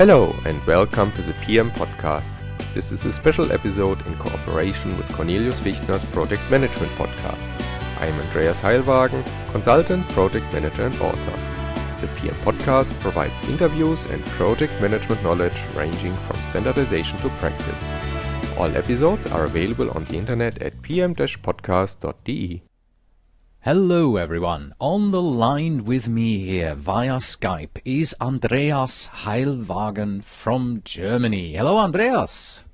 Hello and welcome to the PM Podcast. This is a special episode in cooperation with Cornelius Fichtner's Project Management Podcast. I am Andreas Heilwagen, consultant, project manager and author. The PM Podcast provides interviews and project management knowledge ranging from standardization to practice. All episodes are available on the internet at pm-podcast.de. Hello everyone, on the line with me here via Skype is Andreas Heilwagen from Germany. Hello Andreas.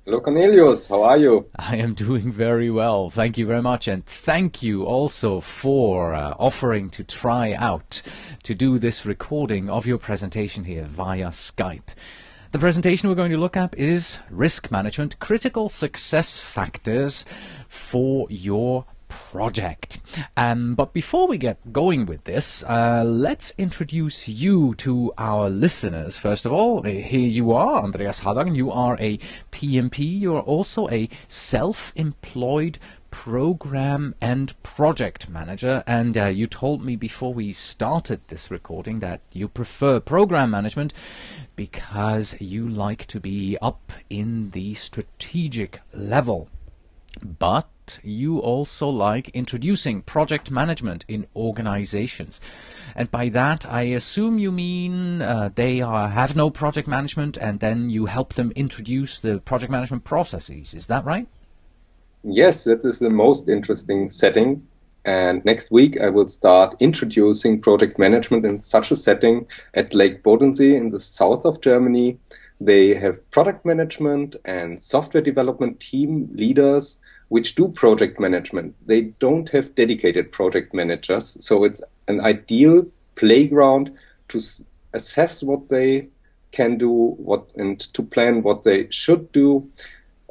Hello Cornelius, how are you? I am doing very well, thank you very much, and thank you also for offering to try out to do this recording of your presentation here via Skype. The presentation we're going to look at is risk management, critical success factors for your project. But before we get going with this, let's introduce you to our listeners. First of all, here you are, Andreas Heilwagen. You are a PMP. You are also a self-employed program and project manager, and you told me before we started this recording that you prefer program management because you like to be up in the strategic level. But you also like introducing project management in organizations. And by that, I assume you mean they have no project management and then you help them introduce the project management processes. Is that right? Yes, that is the most interesting setting. And next week, I will start introducing project management in such a setting at Lake Bodensee in the south of Germany. They have product management and software development team leaders which do project management. They don't have dedicated project managers, so it's an ideal playground to assess what they can do, and to plan what they should do.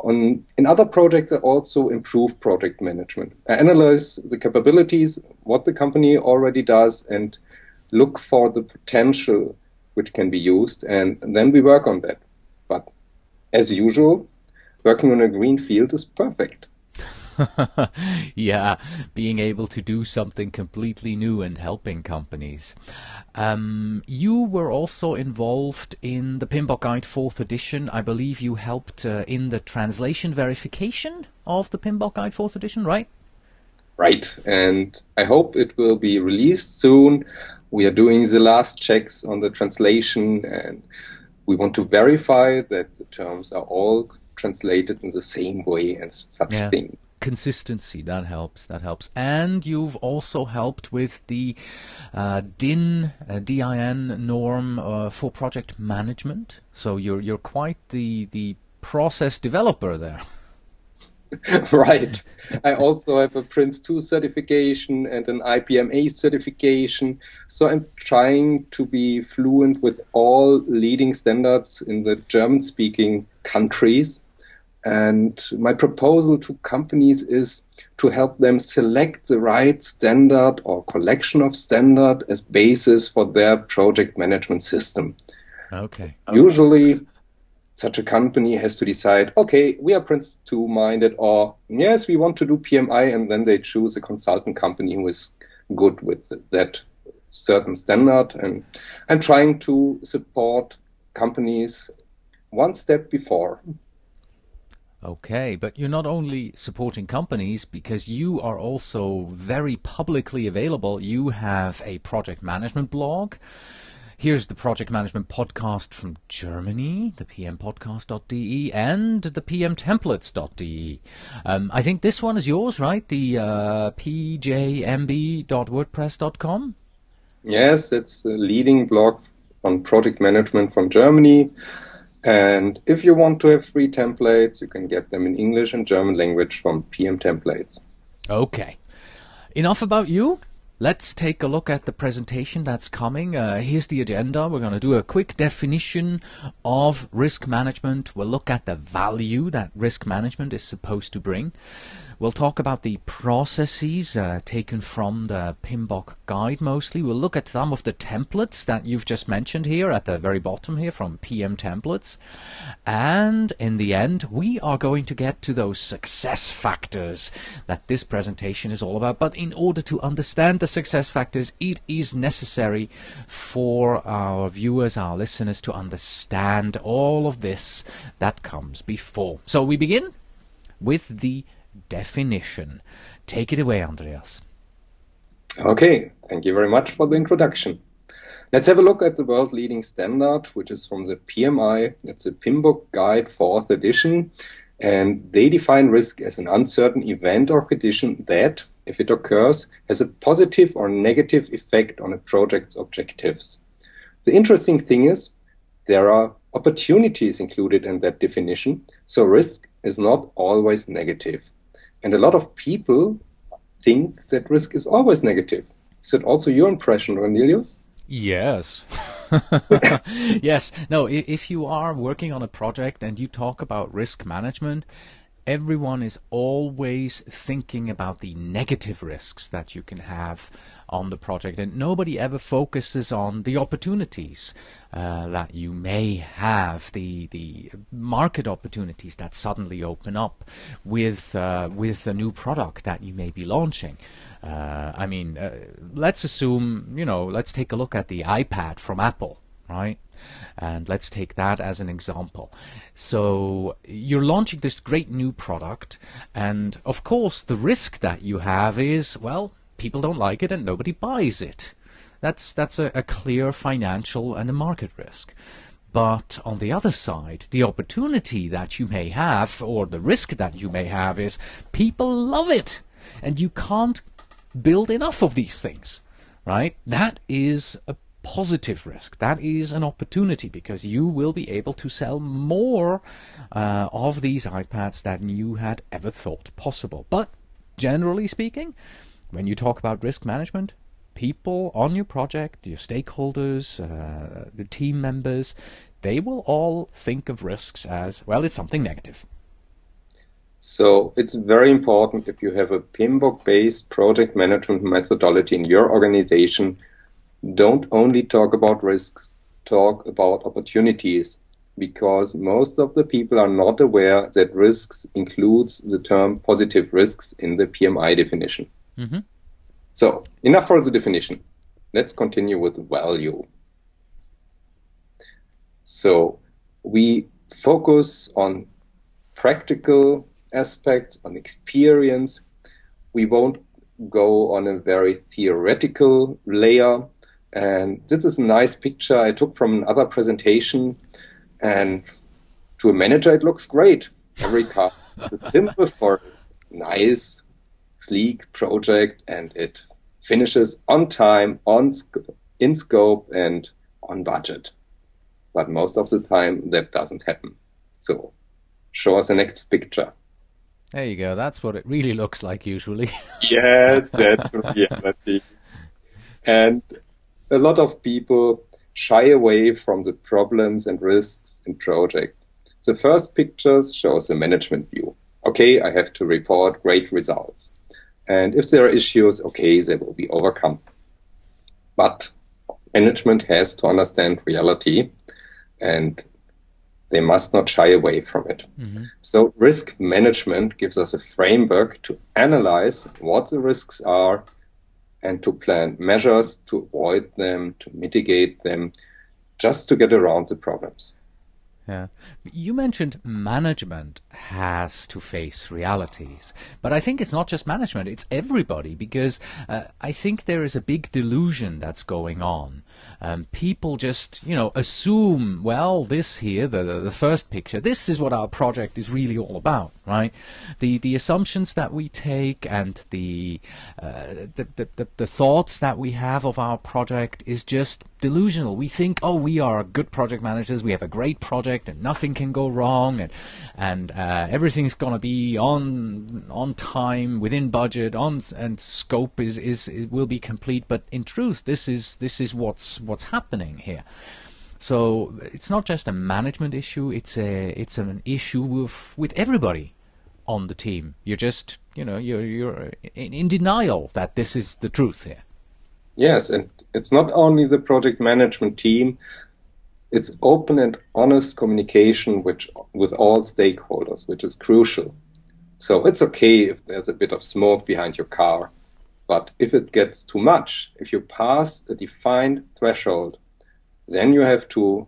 In other projects, I also improve project management. I analyze the capabilities, what the company already does, and look for the potential which can be used, and then we work on that. But as usual, working on a green field is perfect. Yeah, being able to do something completely new and helping companies. You were also involved in the PMBOK Guide 4th edition. I believe you helped in the translation verification of the PMBOK Guide 4th edition, right? Right, and I hope it will be released soon. We are doing the last checks on the translation, and we want to verify that the terms are all translated in the same way and such things. Consistency, that helps. And you've also helped with the DIN norm for project management. So you're quite the process developer there. Right. I also have a Prince 2 certification and an IPMA certification. So I'm trying to be fluent with all leading standards in the German-speaking countries. And my proposal to companies is to help them select the right standard or collection of standard as basis for their project management system. Okay. Usually, such a company has to decide, okay, we are Prince 2 minded, or yes, we want to do PMI, and then they choose a consultant company who is good with that certain standard. And I'm trying to support companies one step before. Okay, but you're not only supporting companies because you are also very publicly available. You have a project management blog. Here's the project management podcast from Germany, the pmpodcast.de and the pmtemplates.de. I think this one is yours, right? The pjmb.wordpress.com? Yes, it's a leading blog on project management from Germany. And if you want to have free templates, you can get them in English and German language from PM Templates. Okay. Enough about you. Let's take a look at the presentation that's coming. Here's the agenda. We're going to do a quick definition of risk management. We'll look at the value that risk management is supposed to bring. We'll talk about the processes taken from the PMBOK guide mostly. We'll look at some of the templates that you've just mentioned here at the very bottom here from PM Templates. And in the end, we are going to get to those success factors that this presentation is all about. But in order to understand the success factors it is necessary for our viewers, our listeners, to understand all of this that comes before. So we begin with the definition. Take it away, Andreas. Okay, thank you very much for the introduction. Let's have a look at the world-leading standard, which is from the PMI. It's a PMBOK Guide 4th edition, and they define risk as an uncertain event or condition that, if it occurs, has a positive or negative effect on a project's objectives. The interesting thing is, there are opportunities included in that definition, so risk is not always negative. And a lot of people think that risk is always negative. Is that also your impression, Cornelius? Yes. Yes. No, if you are working on a project and you talk about risk management, everyone is always thinking about the negative risks that you can have on the project, and nobody ever focuses on the opportunities that you may have, the market opportunities that suddenly open up with a new product that you may be launching. I mean, let's assume, let's take a look at the iPad from Apple, right? And let's take that as an example. So you're launching this great new product, and of course the risk that you have is, well, people don't like it and nobody buys it. That's a clear financial and a market risk. But on the other side, the opportunity that you may have, or the risk that you may have, is people love it, and you can't build enough of these things, right? That is a positive risk. That is an opportunity, because you will be able to sell more of these iPads than you had ever thought possible. But generally speaking, when you talk about risk management, people on your project, your stakeholders, the team members, they will all think of risks as, well, it's something negative. So it's very important, if you have a PMBOK-based project management methodology in your organization, don't only talk about risks, talk about opportunities, because most of the people are not aware that risks includes the term positive risks in the PMI definition. Mm-hmm. So enough for the definition. Let's continue with value. So we focus on practical aspects, on experience. We won't go on a very theoretical layer. And this is a nice picture I took from another presentation, and to a manager it looks great. Every car is a symbol for a nice, sleek project, and it finishes on time, in scope, and on budget. But most of the time that doesn't happen. So show us the next picture. There you go. That's what it really looks like usually. Yes, that's reality. And a lot of people shy away from the problems and risks in projects. The first pictures shows the management view. Okay, I have to report great results. And if there are issues, okay, they will be overcome. But management has to understand reality, and they must not shy away from it. Mm-hmm. So risk management gives us a framework to analyze what the risks are and to plan measures to avoid them, to mitigate them, just to get around the problems. Yeah. You mentioned management has to face realities, but I think it's not just management, it's everybody, because I think there is a big delusion that's going on. People just, assume, well, this here, the first picture, this is what our project is really all about, right? The assumptions that we take and the thoughts that we have of our project is just delusional. We think, oh, we are good project managers, we have a great project and nothing can go wrong, and everything's going to be on time, within budget, and scope will be complete. But in truth, this is what's happening here. So it's not just a management issue, it's an issue with everybody on the team. You're just, you're in denial that this is the truth here. Yes, and it's not only the project management team, it's open and honest communication with all stakeholders, which is crucial. So it's okay if there's a bit of smoke behind your car. But if it gets too much, if you pass a defined threshold, then you have to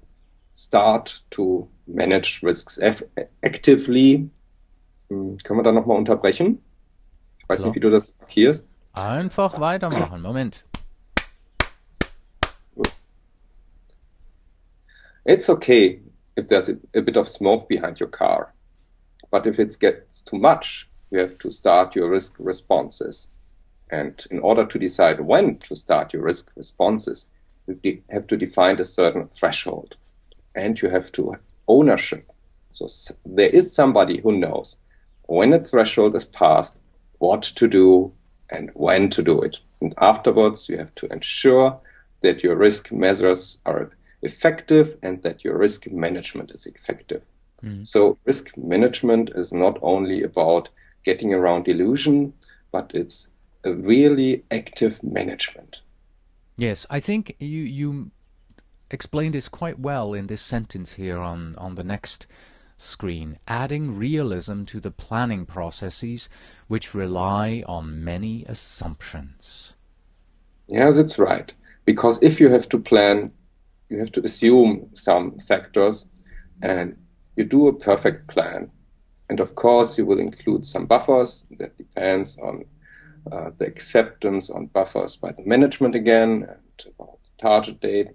start to manage risks actively. Können wir da nochmal unterbrechen? Ich weiß nicht, wie du das markierst. Einfach weitermachen. Moment. It's okay if there's a bit of smoke behind your car. But if it gets too much, you have to start your risk responses. And in order to decide when to start your risk responses, you have to define a certain threshold. And you have to ownership. So there is somebody who knows when a threshold is passed, what to do and when to do it. And afterwards, you have to ensure that your risk measures are effective and that your risk management is effective. So risk management is not only about getting around illusion, but it's a really active management. Yes, I think you explained this quite well in this sentence here on the next screen, adding realism to the planning processes which rely on many assumptions. Yeah, that's right. Because if you have to plan, you have to assume some factors, and you do a perfect plan. And of course, you will include some buffers. That depends on the acceptance on buffers by the management again, and about the target date.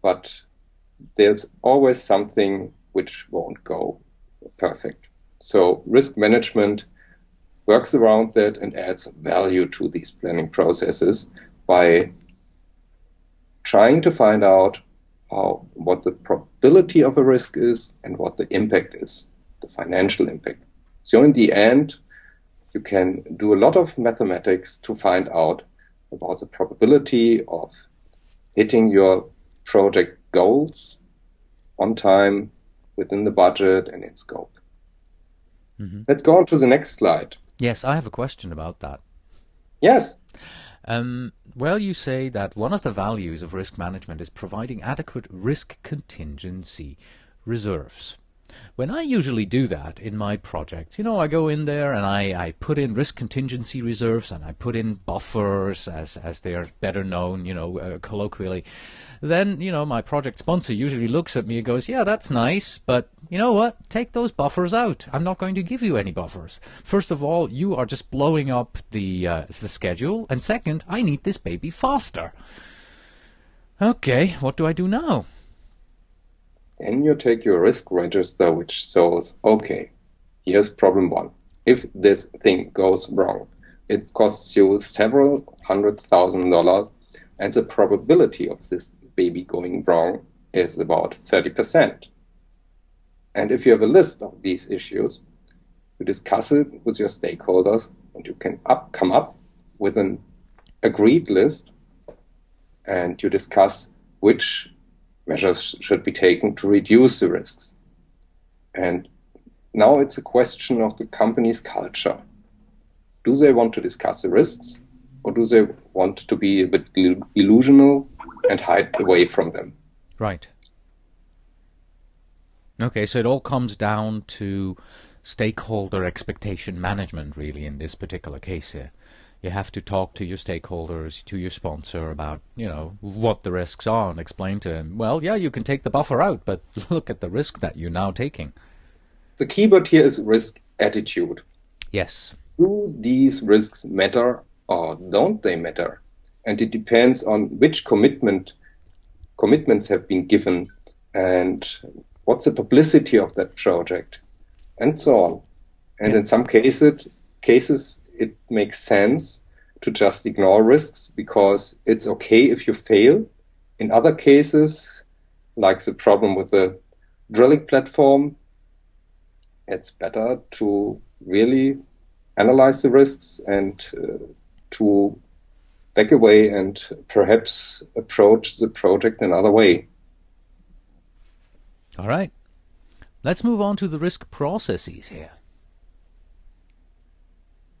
But there's always something which won't go perfect. So risk management works around that and adds value to these planning processes by trying to find out what the probability of a risk is and what the impact is, the financial impact. So in the end, you can do a lot of mathematics to find out about the probability of hitting your project goals on time, within the budget and in scope. Let's go on to the next slide. Yes, I have a question about that. Yes. Well, you say that one of the values of risk management is providing adequate risk contingency reserves. When I usually do that in my projects, I go in there and I put in risk contingency reserves and I put in buffers as they are better known, colloquially. Then, my project sponsor usually looks at me and goes, yeah, that's nice, but you know what? Take those buffers out. I'm not going to give you any buffers. First of all, you are just blowing up the schedule. And second, I need this baby faster. Okay, what do I do now? Then you take your risk register, which shows, okay, here's problem one. If this thing goes wrong, it costs you several $100,000, and the probability of this baby going wrong is about 30%. And if you have a list of these issues, you discuss it with your stakeholders, and you can come up with an agreed list, and you discuss which measures should be taken to reduce the risks. And now it's a question of the company's culture. Do they want to discuss the risks, or do they want to be a bit illusional and hide away from them? Right. Okay, so it all comes down to stakeholder expectation management, really, in this particular case here. You have to talk to your stakeholders, to your sponsor about, what the risks are and explain to him, well, yeah, you can take the buffer out, but look at the risk that you're now taking. The keyword here is risk attitude. Yes. Do these risks matter or don't they matter? And it depends on which commitments have been given and what's the publicity of that project and so on. And in some cases, it makes sense to just ignore risks because it's okay if you fail. In other cases, like the problem with the drilling platform, it's better to really analyze the risks and to back away and perhaps approach the project another way. All right. Let's move on to the risk processes here.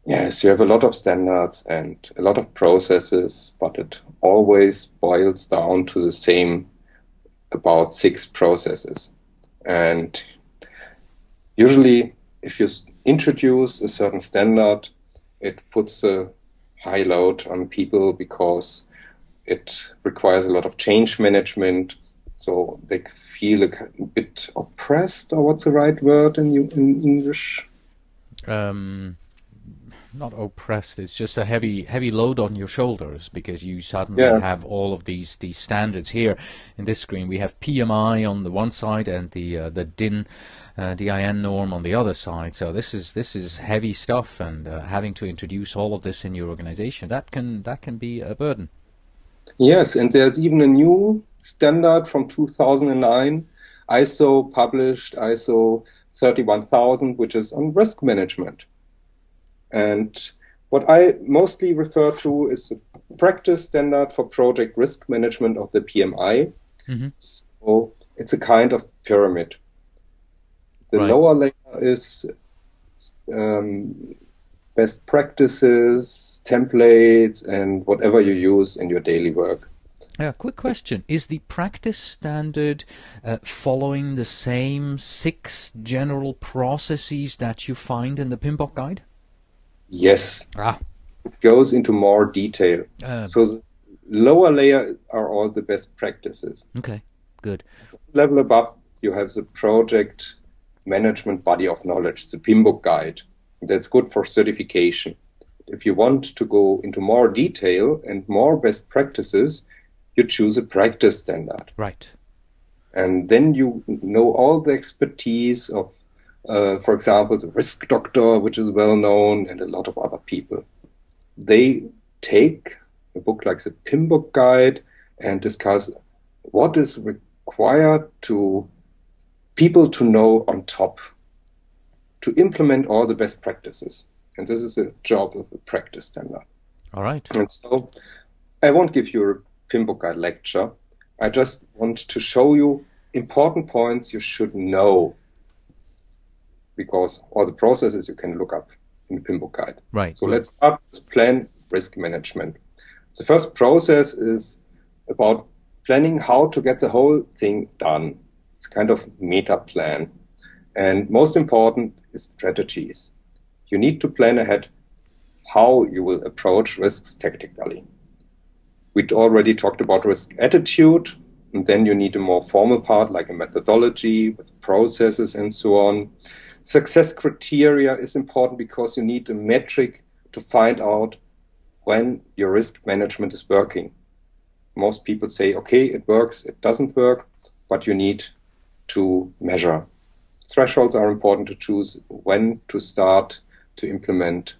Yes, you have a lot of standards and a lot of processes, but it always boils down to the same, about 6 processes. And usually, if you introduce a certain standard, it puts the high load on people because it requires a lot of change management. So they feel a bit oppressed, or what's the right word in English? Not oppressed. It's just a heavy load on your shoulders because you suddenly have all of these standards here in this screen. We have PMI on the one side and the DIN norm on the other side. So this is heavy stuff, and having to introduce all of this in your organization, that can be a burden. Yes, and there's even a new standard from 2009, ISO published, ISO 31000, which is on risk management. And what I mostly refer to is the practice standard for project risk management of the PMI. Mm-hmm. So it's a kind of pyramid. The lower layer is best practices, templates, and whatever you use in your daily work. Quick question. Is the practice standard following the same 6 general processes that you find in the PMBOK guide? Yes. It goes into more detail. So the lower layer are all the best practices. Okay, good. Level above, you have the project management body of knowledge, the PMBOK guide. That's good for certification. If you want to go into more detail and more best practices, you choose a practice standard. Right. And then you know all the expertise of, for example, the risk doctor, which is well known, and a lot of other people. They take a book like the PMBOK guide and discuss what is required to people to know on top to implement all the best practices. And this is the job of the practice standard. All right. And so I won't give you a PMBOK guide lecture. I just want to show you important points you should know, because all the processes you can look up in the PMBOK guide. Right. So let's start with plan risk management. The first process is about planning how to get the whole thing done. It's kind of meta plan. And most important is strategies. You need to plan ahead how you will approach risks tactically. We already talked about risk attitude, and then you need a more formal part like a methodology with processes and so on. Success criteria is important because you need a metric to find out when your risk management is working. Most people say, okay, it works, it doesn't work, but you need to measure. Thresholds are important to choose when to start to implement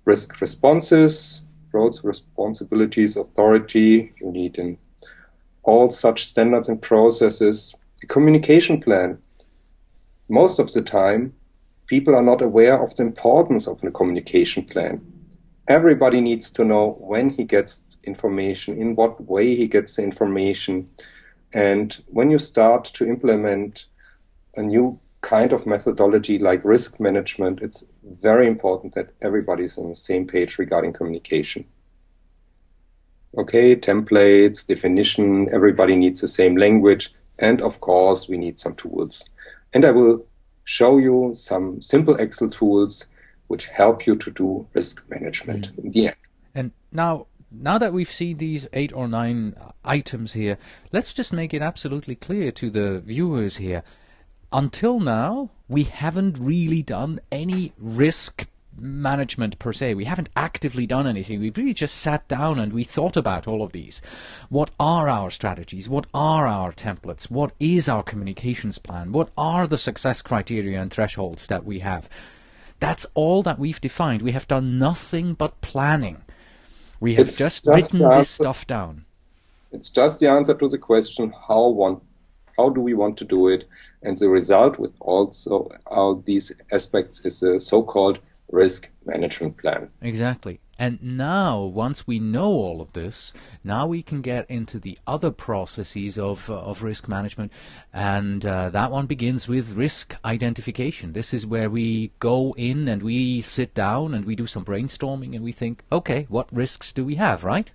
risk responses, roles, responsibilities, authority. You need in all such standards and processes. The communication plan. Most of the time, people are not aware of the importance of a communication plan. Everybody needs to know when he gets information, in what way he gets the information. And when you start to implement a new kind of methodology like risk management, it's very important that everybody is on the same page regarding communication. Okay, templates, definition, everybody needs the same language, and of course we need some tools. And I will show you some simple Excel tools which help you to do risk management in the end. And now that we've seen these 8 or 9 items here, let's just make it absolutely clear to the viewers here. Until now, we haven't really done any risk management per se. We haven't actively done anything. We've really just sat down and we thought about all of these. What are our strategies? What are our templates? What is our communications plan? What are the success criteria and thresholds that we have? That's all that we've defined. We have done nothing but planning. We have just written this stuff down. It's just the answer to the question, how do we want to do it? And the result with also all these aspects is the so-called risk management plan. Exactly. And now, once we know all of this, now we can get into the other processes of risk management. And that one begins with risk identification. This is where we go in and we sit down and we do some brainstorming and we think, okay, what risks do we have, right?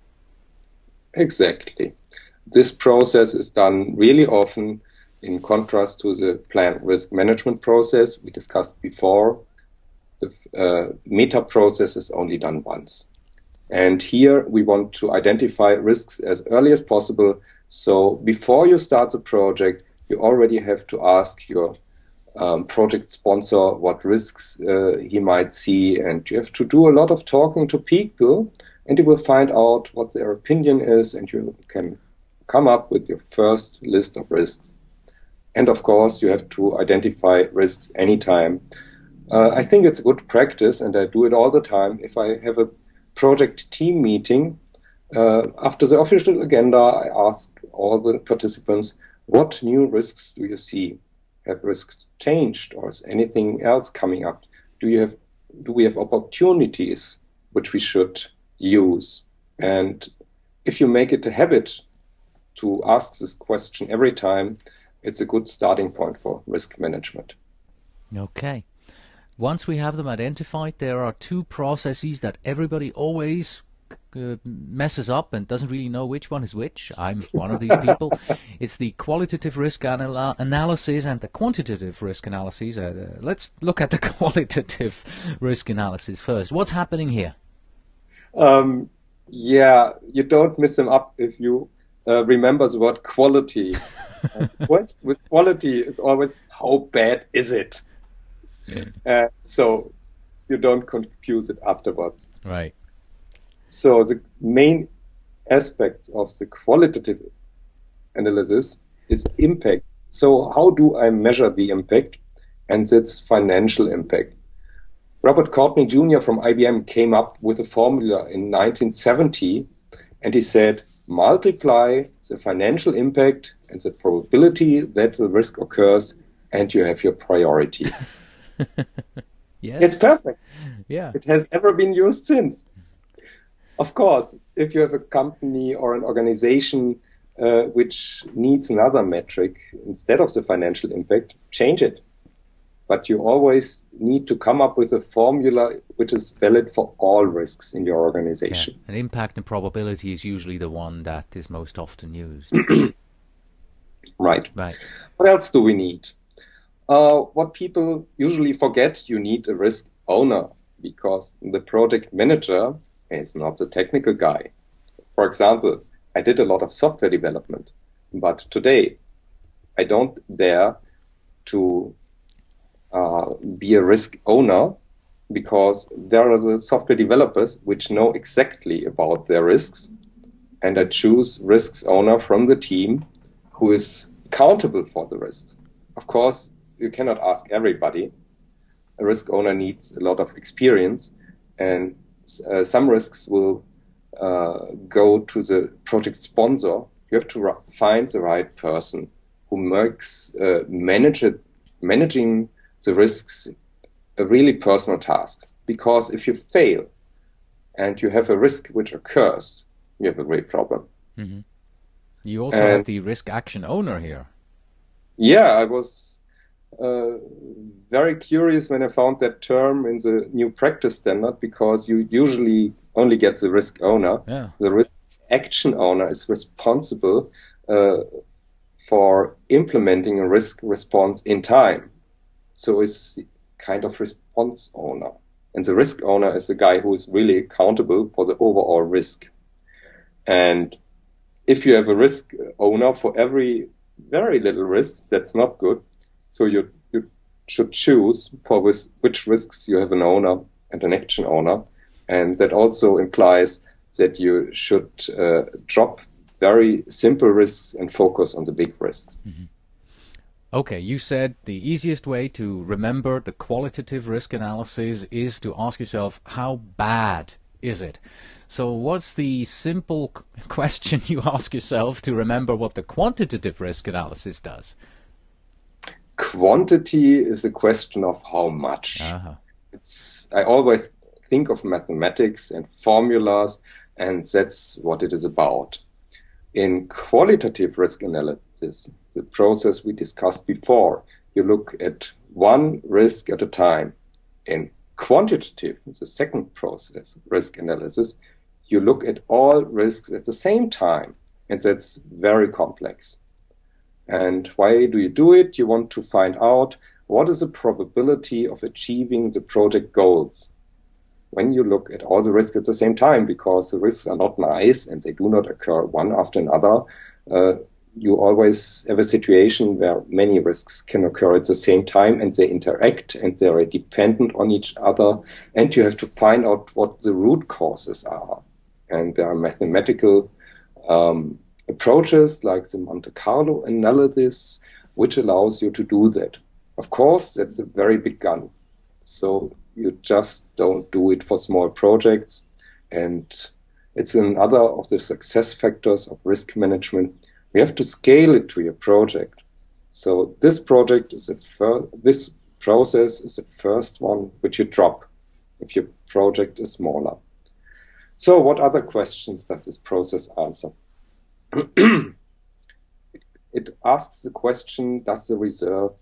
Exactly. This process is done really often in contrast to the planned risk management process we discussed before. The meta process is only done once. And here we want to identify risks as early as possible. So before you start the project, you already have to ask your project sponsor what risks he might see, and you have to do a lot of talking to people, and you will find out what their opinion is, and you can come up with your first list of risks. And of course, you have to identify risks anytime. I think it's a good practice, and I do it all the time. If I have a project team meeting, after the official agenda, I ask all the participants, what new risks do you see? Have risks changed, or is anything else coming up? Do we have opportunities which we should use? And if you make it a habit to ask this question every time, it's a good starting point for risk management. Okay. Once we have them identified, there are two processes that everybody always messes up and doesn't really know which one is which. I'm one of these people. It's the qualitative risk analysis and the quantitative risk analysis. Let's look at the qualitative risk analysis first. What's happening here? Yeah, you don't miss them up if you remember the word quality. With quality, it's always, how bad is it? So you don't confuse it afterwards. Right. So the main aspects of the qualitative analysis is impact. So how do I measure the impact? And that's financial impact. Robert Courtney Jr. from IBM came up with a formula in 1970, and he said, multiply the financial impact and the probability that the risk occurs, and you have your priority. Yes. It's perfect. Yeah. It has ever been used since. Of course, if you have a company or an organization which needs another metric instead of the financial impact, change it. But you always need to come up with a formula which is valid for all risks in your organization. Yeah. And impact and probability is usually the one that is most often used. Right. What else do we need? What people usually forget, you need a risk owner, because the project manager is not the technical guy. For example, I did a lot of software development, but today I don't dare to be a risk owner, because there are the software developers which know exactly about their risks, and I choose risks owner from the team who is accountable for the risks. Of course, you cannot ask everybody. A risk owner needs a lot of experience, and some risks will go to the project sponsor. You have to find the right person who makes managing the risks a really personal task. Because if you fail and you have a risk which occurs, you have a great problem. Mm-hmm. You also have the risk action owner here. Yeah, I was very curious when I found that term in the new practice standard, because you usually only get the risk owner. Yeah. The risk action owner is responsible for implementing a risk response in time. So it's kind of response owner. And the risk owner is the guy who is really accountable for the overall risk. And if you have a risk owner for every very little risk, that's not good. So you should choose for which risks you have an owner and an action owner. And that also implies that you should drop very simple risks and focus on the big risks. Mm-hmm. Okay, you said the easiest way to remember the qualitative risk analysis is to ask yourself, how bad is it? So what's the simple question you ask yourself to remember what the quantitative risk analysis does? Quantity is a question of how much. Uh-huh. I always think of mathematics and formulas, and that's what it is about. In qualitative risk analysis, the process we discussed before, you look at one risk at a time. In quantitative, the second process, risk analysis, you look at all risks at the same time, and that's very complex. And why do you do it? You want to find out what is the probability of achieving the project goals. when you look at all the risks at the same time, because the risks are not nice and they do not occur one after another, you always have a situation where many risks can occur at the same time and they interact and they are dependent on each other, and you have to find out what the root causes are. And there are mathematical approaches like the Monte Carlo analysis, which allows you to do that. Of course, that's a very big gun. So you just don't do it for small projects. And it's another of the success factors of risk management. We have to scale it to your project. So this project is this process is the first one which you drop if your project is smaller. So what other questions does this process answer? It asks the question, does the reserve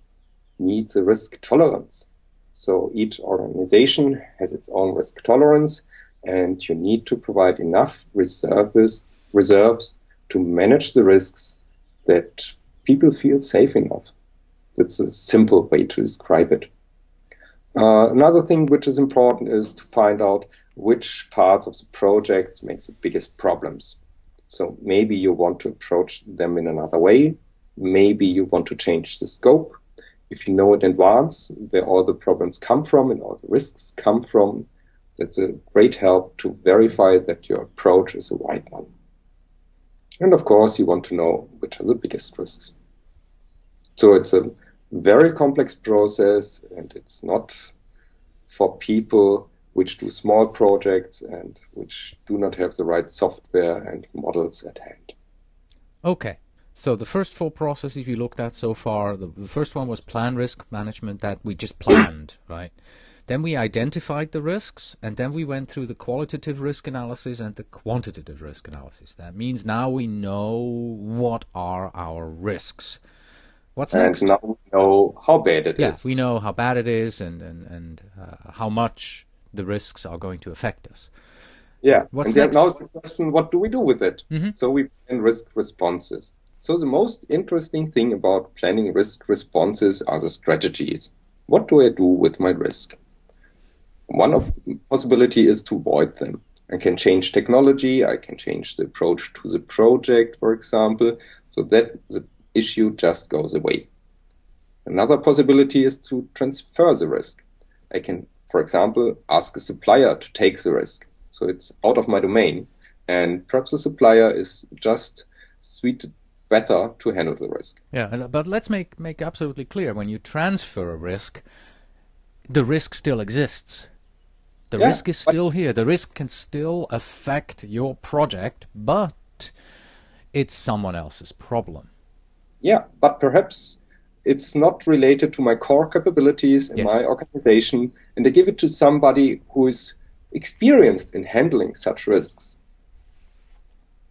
need the risk tolerance? So each organization has its own risk tolerance, and you need to provide enough reserves to manage the risks that people feel safe enough. That's a simple way to describe it. Another thing which is important is to find out which parts of the project makes the biggest problems. So maybe you want to approach them in another way. Maybe you want to change the scope. If you know in advance where all the problems come from and all the risks come from, that's a great help to verify that your approach is the right one. And of course, you want to know which are the biggest risks. So it's a very complex process, and it's not for people which do small projects and which do not have the right software and models at hand. Okay. So the first four processes we looked at so far, the first one was plan risk management, that we just planned, right? Then we identified the risks, and then we went through the qualitative risk analysis and the quantitative risk analysis. That means now we know what are our risks. What's next? And now we know how bad it is. Yeah, we know how bad it is and how much the risks are going to affect us. Yeah, What's and then next? now is the question, what do we do with it? Mm-hmm. So we plan risk responses. So the most interesting thing about planning risk responses are the strategies. What do I do with my risk? One possibility is to avoid them. I can change technology, I can change the approach to the project, for example, so that the issue just goes away. Another possibility is to transfer the risk. I can, for example, ask a supplier to take the risk. So it's out of my domain, and perhaps the supplier is just suited better to handle the risk. Yeah, but let's make absolutely clear, when you transfer a risk, the risk still exists. The risk is still here. The risk can still affect your project, but it's someone else's problem. Yeah, but perhaps it's not related to my core capabilities in my organization, and I give it to somebody who is experienced in handling such risks.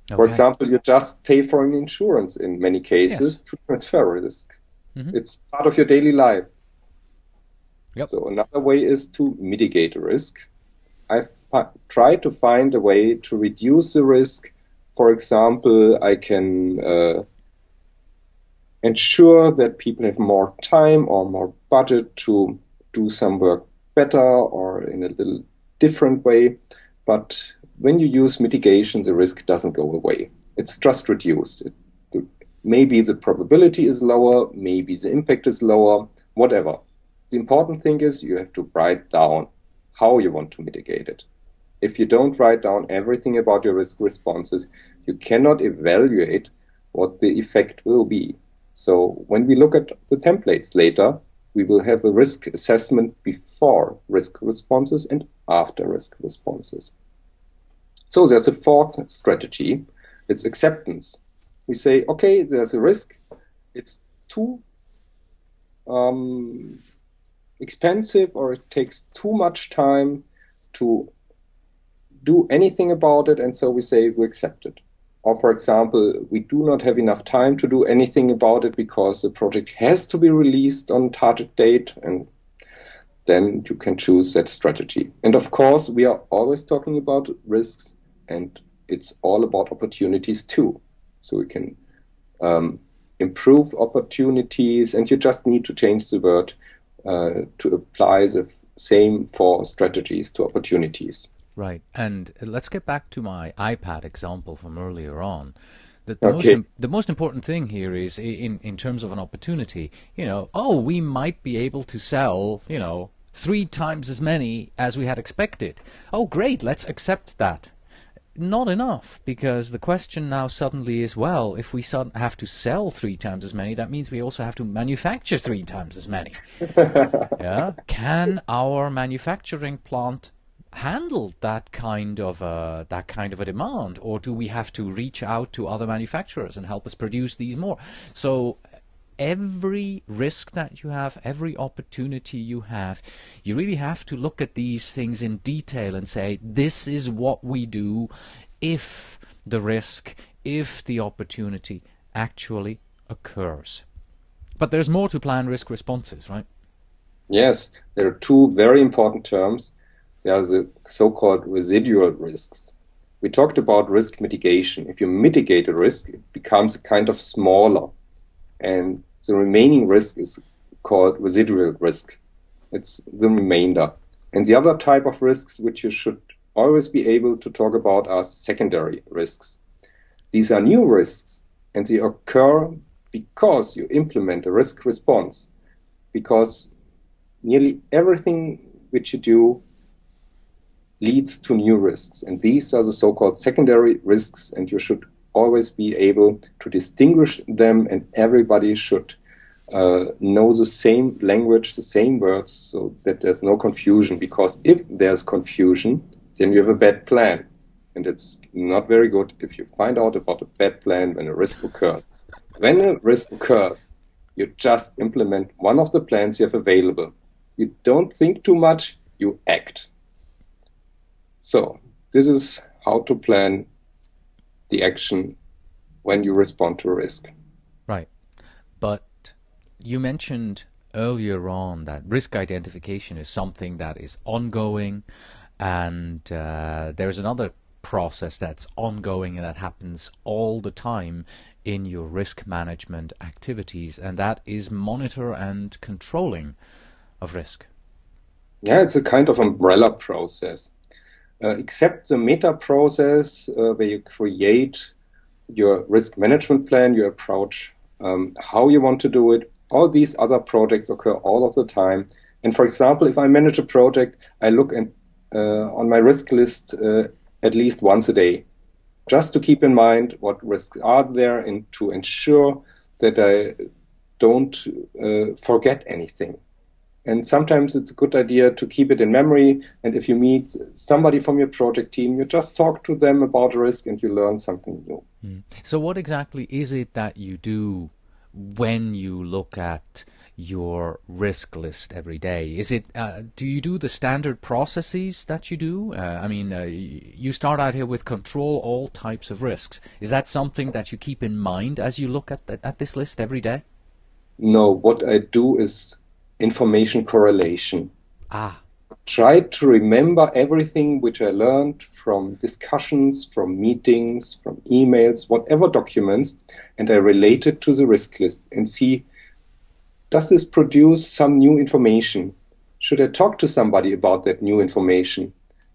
Okay. For example, you just pay for an insurance in many cases to transfer risk. Mm-hmm. It's part of your daily life. Yep. So another way is to mitigate risk. I've tried to find a way to reduce the risk. For example, I can ensure that people have more time or more budget to do some work better or in a little different way. But when you use mitigation, the risk doesn't go away. It's just reduced. Maybe the probability is lower, maybe the impact is lower, whatever. The important thing is you have to write down how you want to mitigate it. If you don't write down everything about your risk responses, you cannot evaluate what the effect will be. So when we look at the templates later, we will have a risk assessment before risk responses and after risk responses. So there's a fourth strategy. It's acceptance. We say, okay, there's a risk. It's too expensive, or it takes too much time to do anything about it, and so we say we accept it. Or for example, we do not have enough time to do anything about it because the project has to be released on target date, and then you can choose that strategy. And of course, we are always talking about risks, and it's all about opportunities too. So we can improve opportunities, and you just need to change the word to apply the same for strategies to opportunities. Right. And let's get back to my iPad example from earlier on. The most important thing here is in terms of an opportunity, we might be able to sell, 3 times as many as we had expected. Oh, great, let's accept that. Not enough, because the question now suddenly is, well, if we have to sell 3 times as many, that means we also have to manufacture 3 times as many. Yeah? Can our manufacturing plant handle that kind of a demand, or do we have to reach out to other manufacturers and help us produce these more? So every risk that you have, every opportunity you have, you really have to look at these things in detail and say, this is what we do if the risk, if the opportunity actually occurs. But there's more to plan risk responses, right? Yes, there are 2 very important terms. There are the so-called residual risks. We talked about risk mitigation. If you mitigate a risk, it becomes a kind of smaller. And the remaining risk is called residual risk. It's the remainder. And the other type of risks which you should always be able to talk about are secondary risks. These are new risks, and they occur because you implement a risk response. Because nearly everything which you do leads to new risks. And these are the so-called secondary risks, and you should always be able to distinguish them, and everybody should know the same language, the same words, so that there's no confusion. Because if there's confusion, then you have a bad plan. And it's not very good if you find out about a bad plan when a risk occurs. When a risk occurs, you just implement one of the plans you have available. You don't think too much, you act. So this is how to plan the action when you respond to a risk. Right. But you mentioned earlier on that risk identification is something that is ongoing, and there's another process that's ongoing and that happens all the time in your risk management activities, and that is monitor and controlling of risk. Yeah, it's a kind of umbrella process. Except the meta process where you create your risk management plan, you approach how you want to do it. All these other projects occur all of the time. And for example, if I manage a project, I look on my risk list at least once a day, just to keep in mind what risks are there and to ensure that I don't forget anything. And sometimes it's a good idea to keep it in memory. And if you meet somebody from your project team, you just talk to them about risk and you learn something new. So what exactly is it that you do when you look at your risk list every day? Is it do you do the standard processes that you do? You start out here with control all types of risks. Is that something that you keep in mind as you look at this list every day? No, what I do is information correlation. Try to remember everything which I learned from discussions, from meetings, from emails, whatever documents, and I relate it to the risk list and see, does this produce some new information? Should I talk to somebody about that new information?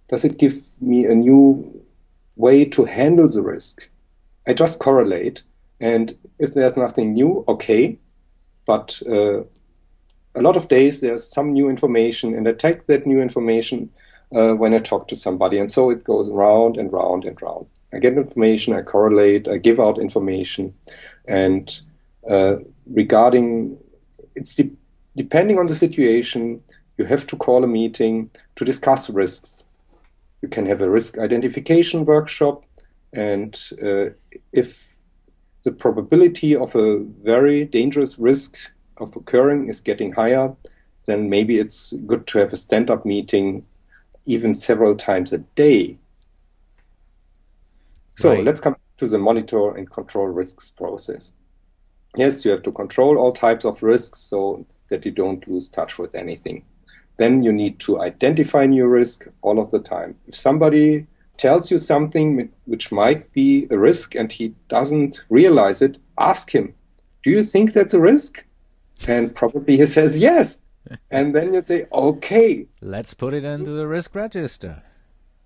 Does it give me a new way to handle the risk? I just correlate, and if there's nothing new, okay, but a lot of days there's some new information, and I take that new information when I talk to somebody, and so it goes round and round and round. I get information, I correlate, I give out information, and depending on the situation, you have to call a meeting to discuss risks. You can have a risk identification workshop, and if the probability of a very dangerous risk of occurring is getting higher, then maybe it's good to have a stand-up meeting even several times a day. So let's come to the monitor and control risks process. Yes, you have to control all types of risks so that you don't lose touch with anything. Then you need to identify new risk all of the time. If somebody tells you something which might be a risk and he doesn't realize it, ask him, do you think that's a risk? And probably he says yes. And then you say, okay, let's put it into the risk register.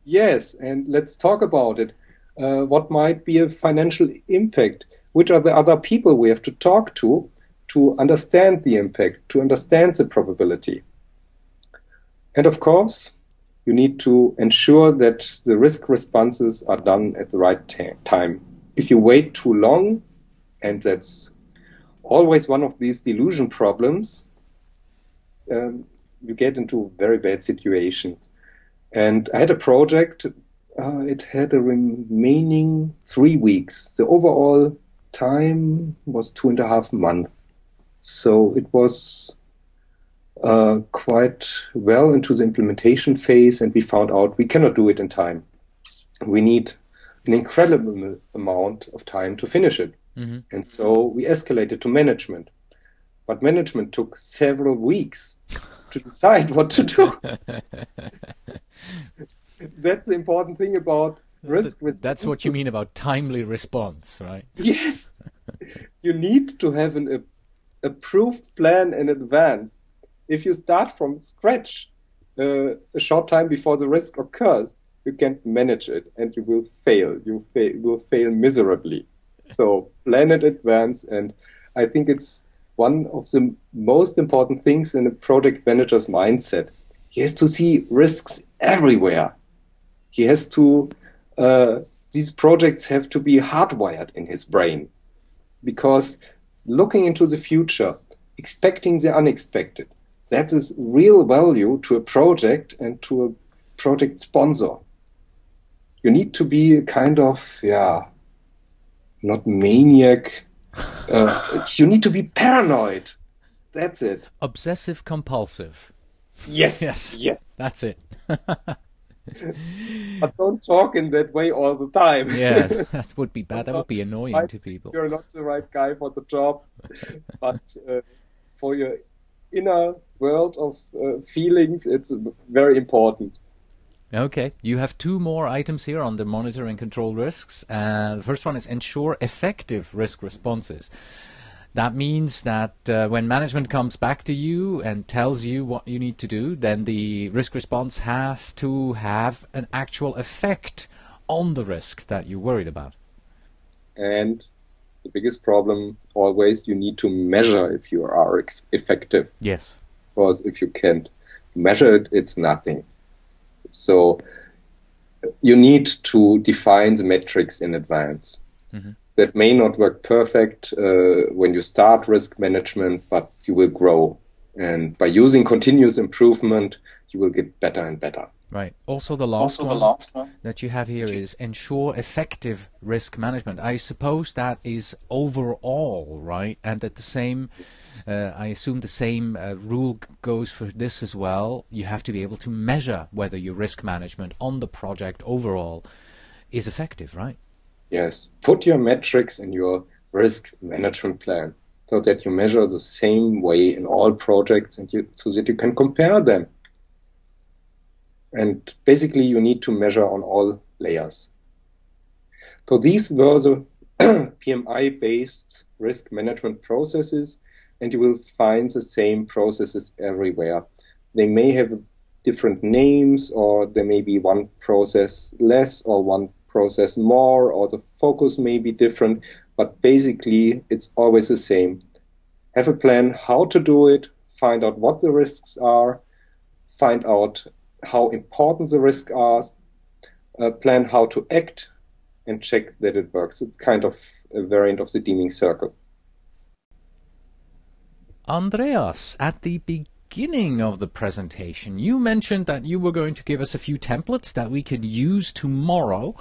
yes, and let's talk about it. What might be a financial impact? Which are the other people we have to talk to understand the impact, to understand the probability? And of course, you need to ensure that the risk responses are done at the right time. If you wait too long, and that's always one of these delusion problems, you get into very bad situations. And I had a project, it had a remaining 3 weeks. The overall time was 2.5 months. So it was quite well into the implementation phase, and we found out we cannot do it in time. We need an incredible amount of time to finish it. Mm-hmm. And so we escalated to management. But management took several weeks to decide what to do. That's the important thing about risk response. That's what you mean about timely response, right? Yes. You need to have an approved plan in advance. If you start from scratch a short time before the risk occurs, you can't manage it and you will fail. You will fail miserably. So plan in advance, and I think it's one of the most important things in a project manager's mindset. He has to see risks everywhere. He has to, these projects have to be hardwired in his brain, because looking into the future, expecting the unexpected, that is real value to a project and to a project sponsor. You need to be a kind of, not maniac. You need to be paranoid. That's it. Obsessive compulsive. Yes. Yes. That's it. But don't talk in that way all the time. Yeah, that would be bad. That would be annoying to people. You're not the right guy for the job. But for your inner world of feelings, it's very important. Okay, you have 2 more items here on the monitor and control risks. The first one is ensure effective risk responses. That means that when management comes back to you and tells you what you need to do, then the risk response has to have an actual effect on the risk that you're worried about. And the biggest problem, always, you need to measure if you are effective. Yes. Because if you can't measure it, it's nothing. So you need to define the metrics in advance. Mm-hmm. That may not work perfect when you start risk management, but you will grow. And by using continuous improvement, you will get better and better. Right. Also, the last one that you have here is ensure effective risk management. I suppose that is overall, right? And at the same, I assume the same rule goes for this as well. You have to be able to measure whether your risk management on the project overall is effective, right? Yes. Put your metrics in your risk management plan so that you measure the same way in all projects, and so that you can compare them. And basically, you need to measure on all layers. So these were the PMI-based risk management processes, and you will find the same processes everywhere. They may have different names, or there may be one process less or one process more, or the focus may be different, but basically, it's always the same. Have a plan how to do it, find out what the risks are, find out how important the risks are, plan how to act, and check that it works. It's kind of a variant of the Deming circle. Andreas, at the beginning of the presentation, you mentioned that you were going to give us a few templates that we could use tomorrow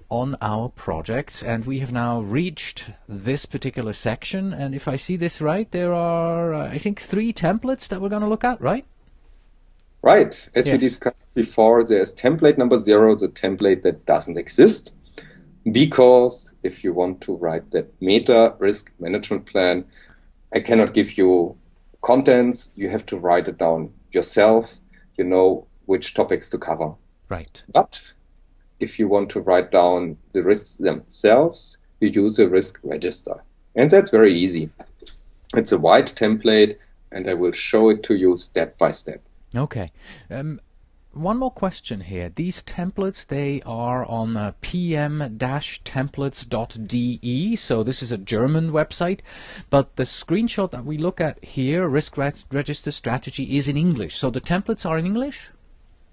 on our projects, and we have now reached this particular section, and if I see this right, there are, I think, 3 templates that we're going to look at, right? Right. As we discussed before, there's template number 0, the template that doesn't exist, because if you want to write that meta risk management plan, I cannot give you contents. You have to write it down yourself. You know which topics to cover. Right. But if you want to write down the risks themselves, you use a risk register. And that's very easy. It's a white template and I will show it to you step by step. Okay. One more question here. These templates, they are on pm-templates.de, so this is a German website, but the screenshot that we look at here, Risk Register Strategy, is in English. So the templates are in English?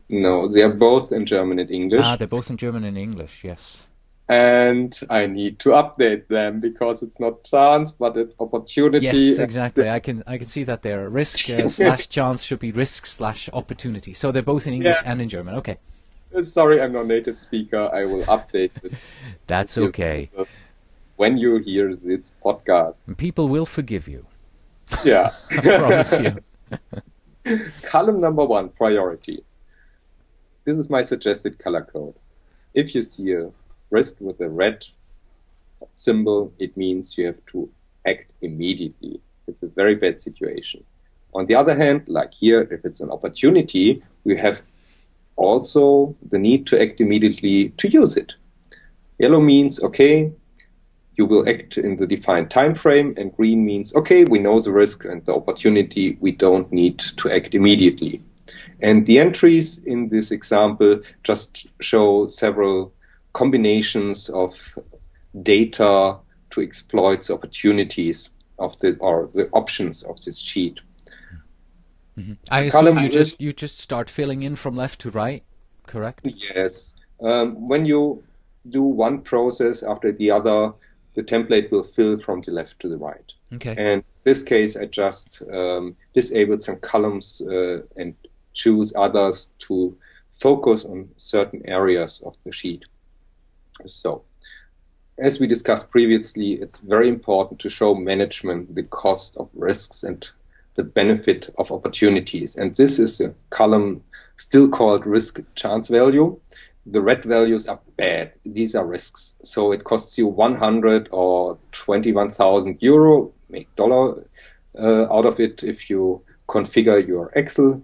No, they are both in German and English. Ah, they're both in German and English, yes. And I need to update them because it's not chance, but it's opportunity. Yes, exactly. I can see that there. Risk slash chance should be risk slash opportunity. So they're both in English and in German. Okay. Sorry, I'm not a native speaker. I will update it. That's okay. When you hear this podcast. And people will forgive you. Yeah. I promise you. Column number 1, priority. This is my suggested color code. If you see a risk with a red symbol, it means you have to act immediately. It's a very bad situation. On the other hand, like here, if it's an opportunity, we have also the need to act immediately to use it. Yellow means, okay, you will act in the defined time frame, and green means, okay, we know the risk and the opportunity, we don't need to act immediately. And the entries in this example just show several combinations of data to exploit the opportunities of the options of this sheet. Mm-hmm. I assume you just start filling in from left to right, correct? Yes. When you do one process after the other, the template will fill from the left to the right. Okay. And in this case, I just disabled some columns and choose others to focus on certain areas of the sheet. So, as we discussed previously, it's very important to show management the cost of risks and the benefit of opportunities. And this is a column still called risk chance value. The red values are bad. These are risks. So it costs you 100 or 21,000 euro, make dollar out of it if you configure your Excel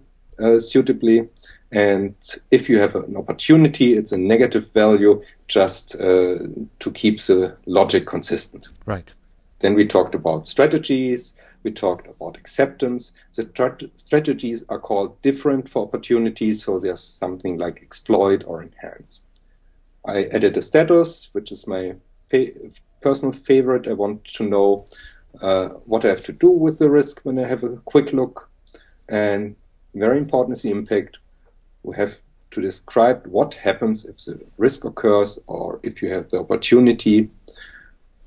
suitably. And if you have an opportunity, it's a negative value, just to keep the logic consistent. Right. Then we talked about strategies. We talked about acceptance. The strategies are called different for opportunities, so there's something like exploit or enhance. I added a status, which is my personal favorite. I want to know what I have to do with the risk when I have a quick look. And very important is the impact. We have to describe what happens if the risk occurs or if you have the opportunity,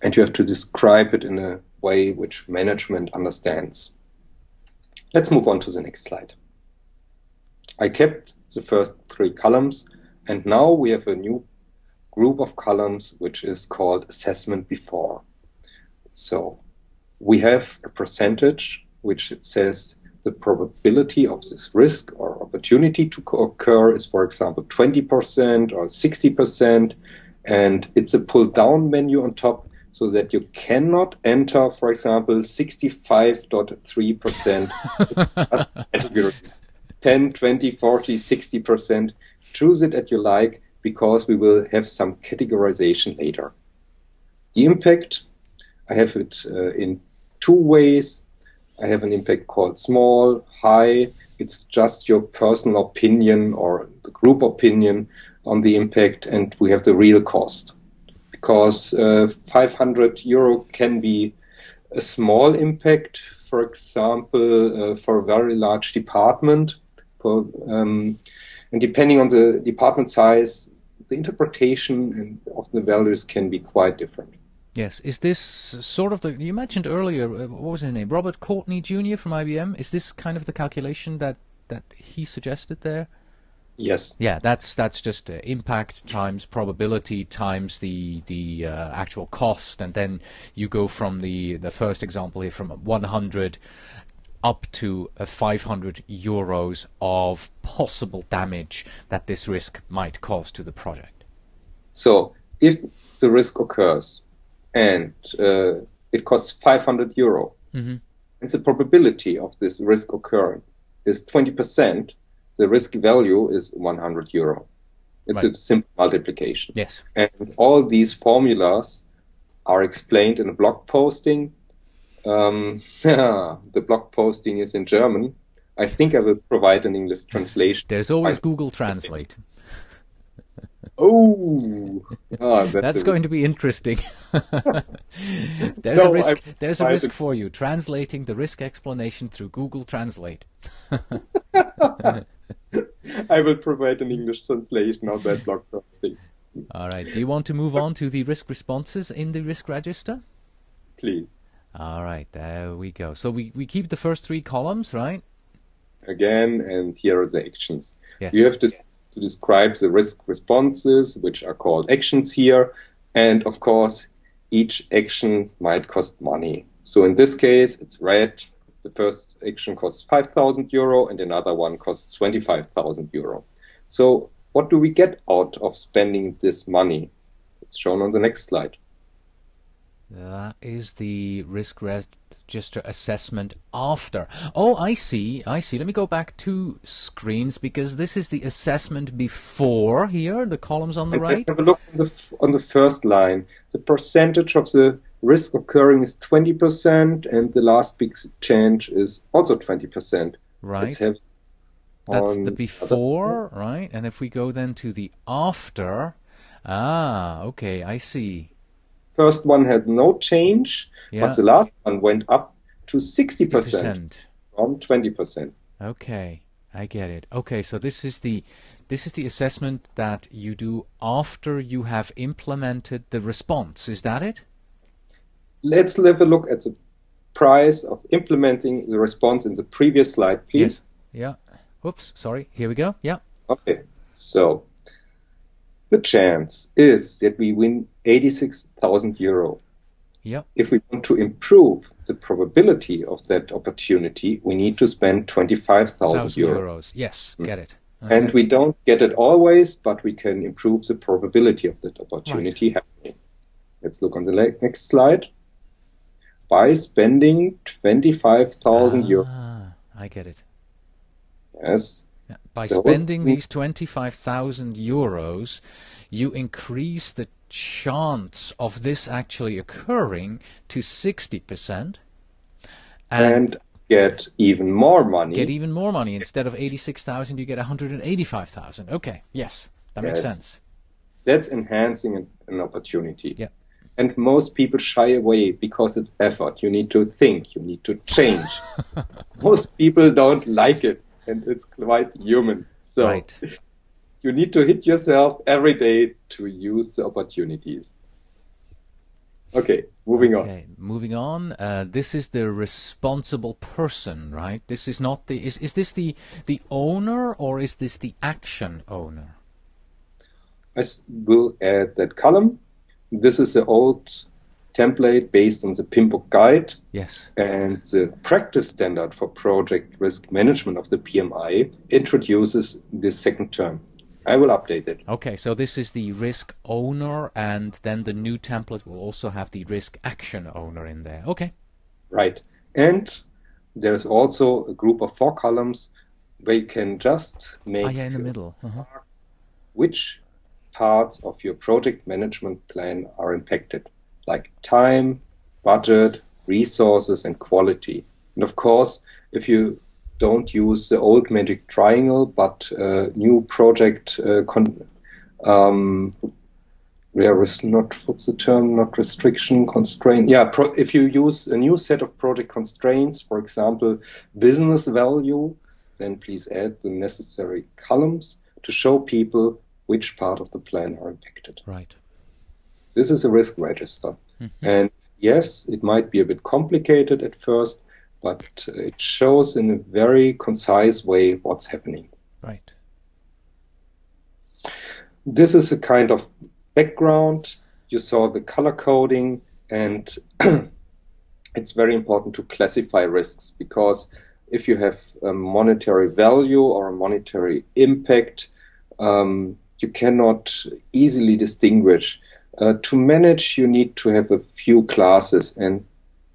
and you have to describe it in a way which management understands. Let's move on to the next slide. I kept the first 3 columns, and now we have a new group of columns which is called assessment before. So we have a percentage which says the probability of this risk or opportunity to occur is, for example, 20% or 60%, and it's a pull-down menu on top so that you cannot enter, for example, 65.3%. It's just categories. 10, 20, 40, 60%. Choose it as you like, because we will have some categorization later. The impact, I have it in 2 ways. I have an impact called small, high. It's just your personal opinion or the group opinion on the impact, and we have the real cost. Because 500 euro can be a small impact, for example, for a very large department. And depending on the department size, the interpretation of the values can be quite different. Yes. Is this sort of you mentioned earlier, what was his name? Robert Courtney Jr. from IBM. Is this kind of the calculation that he suggested there? Yes. Yeah, that's just impact times probability times the actual cost, and then you go from the first example here from 100 up to 500 euros of possible damage that this risk might cause to the project. So if the risk occurs and it costs 500 euro, and the probability of this risk occurring is 20%, the risk value is 100 euro. It's a simple multiplication. Yes. And all these formulas are explained in a blog posting The blog posting is in German. I think I will provide an English translation. There's always Google Translate. Oh, that's going to be interesting. There's a risk. There's a risk for you. Translating the risk explanation through Google Translate. I will provide an English translation of that blog posting. All right. Do you want to move on to the risk responses in the risk register? Please. All right. There we go. So we keep the first 3 columns, right? Again, and here are the actions. Yes. You have to describe the risk responses, which are called actions here. And of course, each action might cost money. So in this case, it's red. The first action costs 5,000 euro and another one costs 25,000 euro. So what do we get out of spending this money? It's shown on the next slide. That is the risk register assessment after. Oh, I see. Let me go back 2 screens, because this is the assessment before here, the columns on the right. Let's have a look on the first line. The percentage of the risk occurring is 20%, and the last big change is also 20%. Right. That's the before, right? And if we go then to the after, okay, I see. First one had no change, but the last one went up to 60% from 20%. Okay, I get it. Okay, so this is the assessment that you do after you have implemented the response. Is that it? Let's have a look at the price of implementing the response in the previous slide, please. Yes. Yeah. Oops, sorry. Here we go. Yeah. Okay, so the chance is that we win 86,000 euro. Yeah. If we want to improve the probability of that opportunity, we need to spend 25,000 euros. Yes, get it. Okay. And we don't get it always, but we can improve the probability of that opportunity happening. Let's look on the next slide. By spending 25,000 euros. I get it. Yes. Yeah. By spending these 25,000 euros, you increase the chance of this actually occurring to 60%. And get even more money. Instead of 86,000, you get 185,000. Okay, yes, that makes sense. That's enhancing an opportunity. Yeah. And most people shy away because it's effort. You need to think, you need to change. Most people don't like it, and it's quite human. So you need to hit yourself every day to use the opportunities. Okay, moving on. This is the responsible person, right? This is not the... Is this the owner, or is this the action owner? I will add that column. This is the old template based on the PMBOK guide. Yes. And the practice standard for project risk management of the PMI introduces this second term. I will update it. Okay, so this is the risk owner, and then the new template will also have the risk action owner in there. Okay. Right. And there's also a group of 4 columns where you can just make in the middle. Which parts of your project management plan are impacted, like time, budget, resources, and quality. And of course, if you don't use the old magic triangle, but new project where is not, what's the term, not restriction, constraint. Yeah, if you use a new set of project constraints, for example, business value, then please add the necessary columns to show people which part of the plan are impacted. Right. This is a risk register. And yes, it might be a bit complicated at first, but it shows in a very concise way what's happening. Right. This is a kind of background. You saw the color coding, and it's very important to classify risks, because if you have a monetary value or a monetary impact, you cannot easily distinguish. To manage, you need to have a few classes, and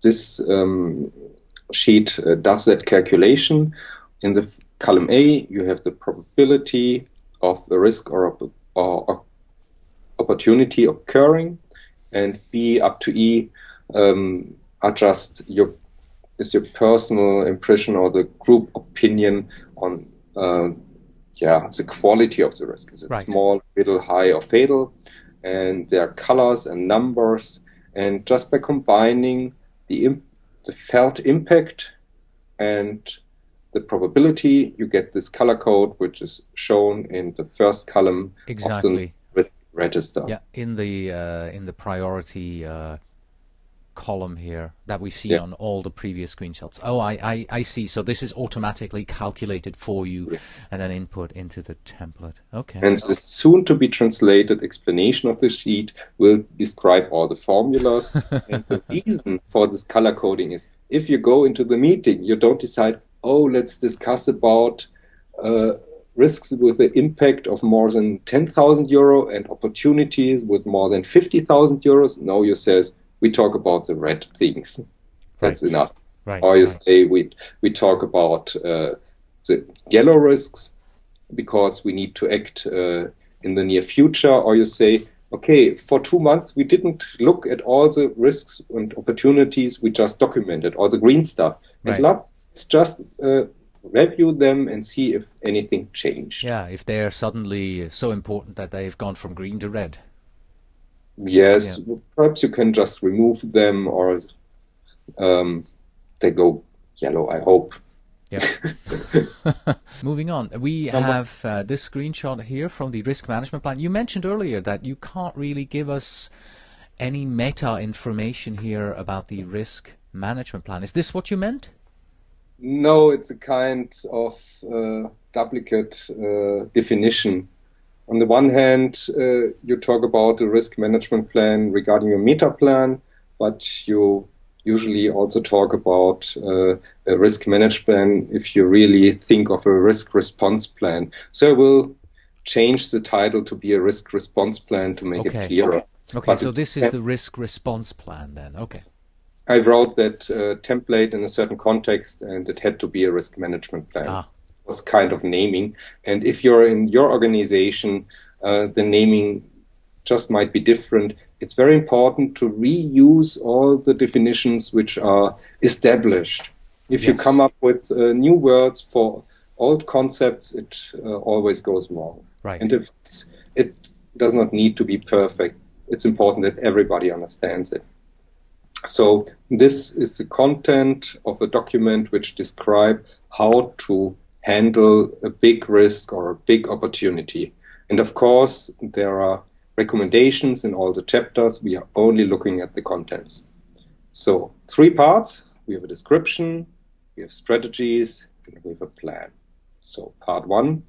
this sheet does that calculation. In the column A, you have the probability of a risk or opportunity occurring, and B up to E are just your is your personal impression or the group opinion on the quality of the risk. Is it small, middle, high, or fatal? And there are colors and numbers. And just by combining the felt impact and the probability, you get this color code, which is shown in the first column of the risk register. Yeah, in the priority column here that we've seen on all the previous screenshots. Oh, I see. So this is automatically calculated for you and then input into the template. Okay. And the soon to be translated explanation of the sheet will describe all the formulas. And the reason for this color coding is if you go into the meeting, you don't decide, oh, let's discuss about risks with the impact of more than 10,000 euro and opportunities with more than 50,000 euros. No, you says, we talk about the red things. That's enough. Or you say we talk about the yellow risks because we need to act in the near future. Or you say, okay, for 2 months we didn't look at all the risks and opportunities. We just documented all the green stuff. And let's just review them and see if anything changed. Yeah, if they're suddenly so important that they've gone from green to red. Yes, perhaps you can just remove them or they go yellow, I hope. Yeah. Moving on, we have this screenshot here from the risk management plan. You mentioned earlier that you can't really give us any meta information here about the risk management plan. Is this what you meant? No, it's a kind of duplicate definition. On the one hand, you talk about the risk management plan regarding your meta plan, but you usually also talk about a risk management plan if you really think of a risk response plan. So I will change the title to be a risk response plan to make it clearer. Okay, so this is the risk response plan then. Okay. I wrote that template in a certain context and it had to be a risk management plan. Was kind of naming, and if you're in your organization, the naming just might be different. It's very important to reuse all the definitions which are established. If you come up with new words for old concepts, it always goes wrong. And if it does not need to be perfect, it's important that everybody understands it. So this is the content of a document which describes how to handle a big risk or a big opportunity. And of course, there are recommendations in all the chapters. We are only looking at the contents. So 3 parts. We have a description, we have strategies, and we have a plan. So part 1,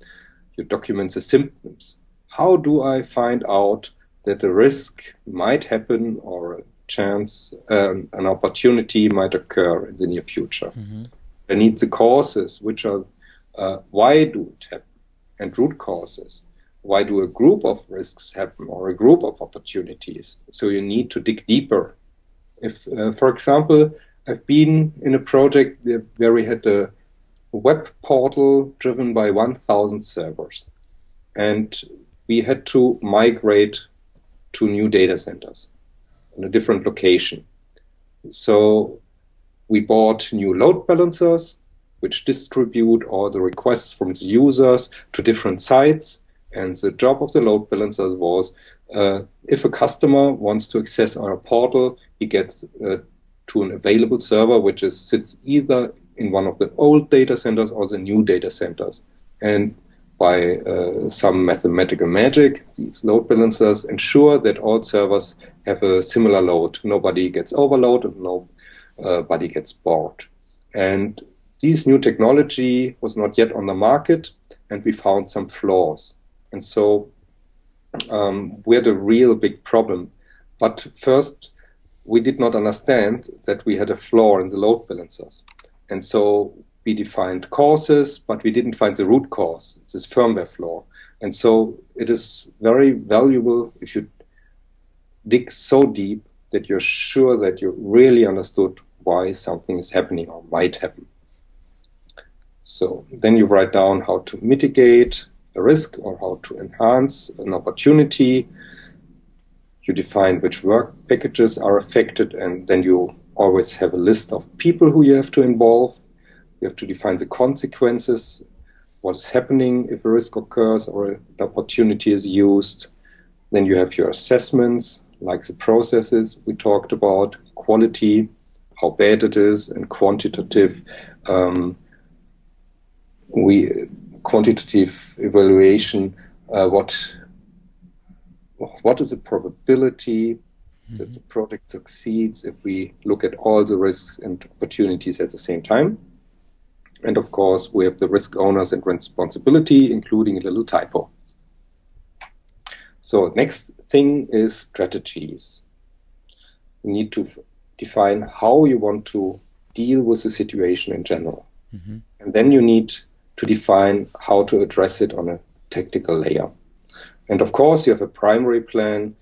you document the symptoms. How do I find out that a risk might happen or a chance, an opportunity might occur in the near future? I need the causes, which are why do it happen, and root causes. Why do a group of risks happen or a group of opportunities? So you need to dig deeper. If, for example, I've been in a project where we had a web portal driven by 1,000 servers, and we had to migrate to new data centers in a different location. So we bought new load balancers, which distribute all the requests from the users to different sites. And the job of the load balancers was, if a customer wants to access our portal, he gets to an available server, which sits either in one of the old data centers or the new data centers. And by some mathematical magic, these load balancers ensure that all servers have a similar load. Nobody gets overloaded, nobody gets bored. And this new technology was not yet on the market, and we found some flaws. And so we had a real big problem. But first, we did not understand that we had a flaw in the load balancers. And so we defined causes, but we didn't find the root cause. It's this firmware flaw. And so it is very valuable if you dig so deep that you're sure that you really understood why something is happening or might happen. So then you write down how to mitigate a risk or how to enhance an opportunity. You define which work packages are affected, and then you always have a list of people who you have to involve. You have to define the consequences, what is happening if a risk occurs or an opportunity is used. Then you have your assessments, like the processes we talked about, quality, how bad it is, and quantitative quantitative evaluation, what is the probability that the project succeeds if we look at all the risks and opportunities at the same time. And of course, we have the risk owners and responsibility, including a little typo. So next thing is strategies. You need to define how you want to deal with the situation in general. And then you need to define how to address it on a tactical layer. And of course, you have a primary plan.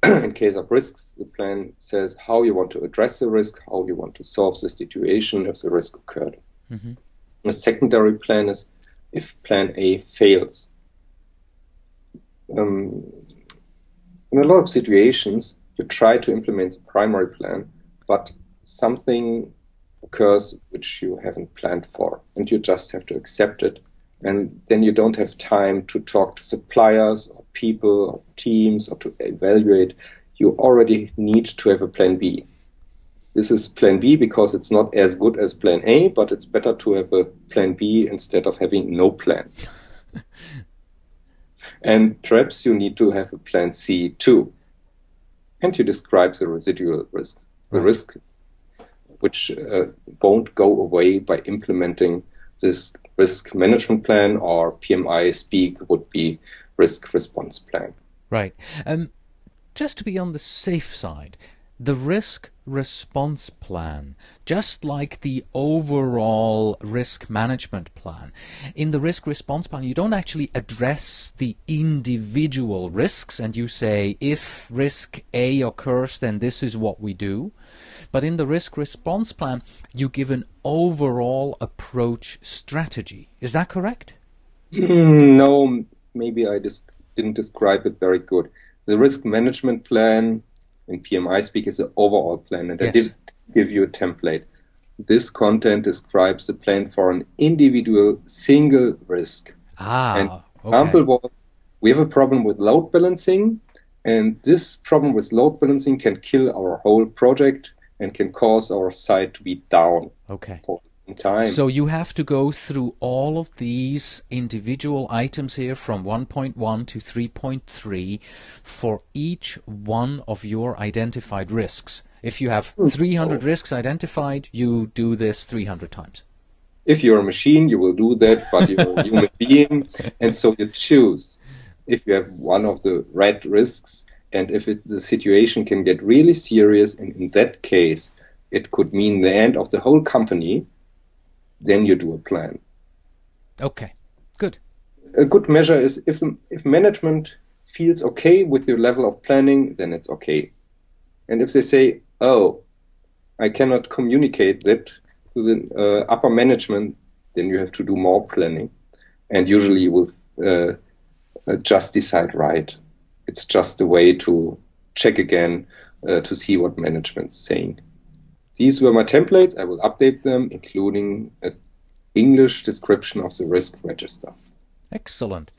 In case of risks, the plan says how you want to address the risk, how you want to solve the situation if the risk occurred. The secondary plan is if plan A fails. In a lot of situations, you try to implement the primary plan, but something occurs which you haven't planned for, and you just have to accept it. And then you don't have time to talk to suppliers or people or teams or to evaluate. You already need to have a plan B. This is plan B because it's not as good as plan A, but it's better to have a plan B instead of having no plan. And perhaps you need to have a plan C too. And you describe the residual risk, the risk which won't go away by implementing this risk management plan, or PMI speak would be risk response plan. Right. Just to be on the safe side, the risk response plan, just like the overall risk management plan, in the risk response plan you don't actually address the individual risks and you say if risk A occurs then this is what we do. But in the risk response plan, you give an overall approach strategy. Is that correct? No, maybe I didn't describe it very good. The risk management plan in PMI speak is the overall plan, and I did give you a template. This content describes the plan for an individual single risk. And example was, we have a problem with load balancing, and this problem with load balancing can kill our whole project and can cause our site to be down for some time. So you have to go through all of these individual items here from 1.1 to 3.3 for each one of your identified risks. If you have 300 risks identified, you do this 300 times. If you're a machine, you will do that, but you're a human being, and so you choose. If you have one of the red risks, and if the situation can get really serious, and in that case, it could mean the end of the whole company, then you do a plan. Okay, good. A good measure is if management feels okay with your level of planning, then it's okay. And if they say, oh, I cannot communicate that to the upper management, then you have to do more planning. And usually you will just decide right. It's just a way to check again to see what management's saying. These were my templates. I will update them, including an English description of the risk register. Excellent.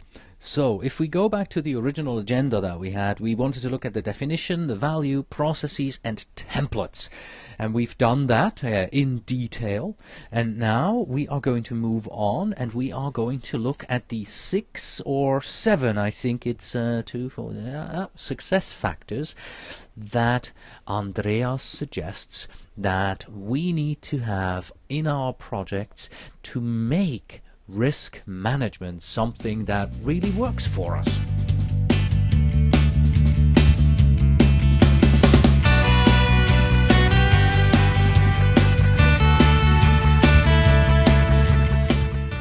So if we go back to the original agenda that we had, we wanted to look at the definition, the value, processes, and templates. And we've done that in detail. And now we are going to move on, and we are going to look at the 6 or 7, I think it's 2, 4, success factors that Andreas suggests that we need to have in our projects to make risk management something that really works for us.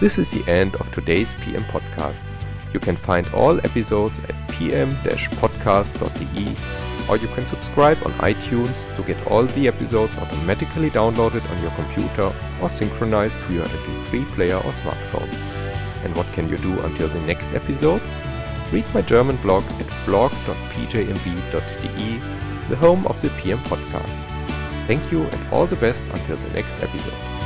This is the end of today's PM podcast. You can find all episodes at pm-podcast.de, or you can subscribe on iTunes to get all the episodes automatically downloaded on your computer or synchronized to your MP3 player or smartphone. And what can you do until the next episode? Read my German blog at blog.pjmb.de, the home of the PM podcast. Thank you and all the best until the next episode.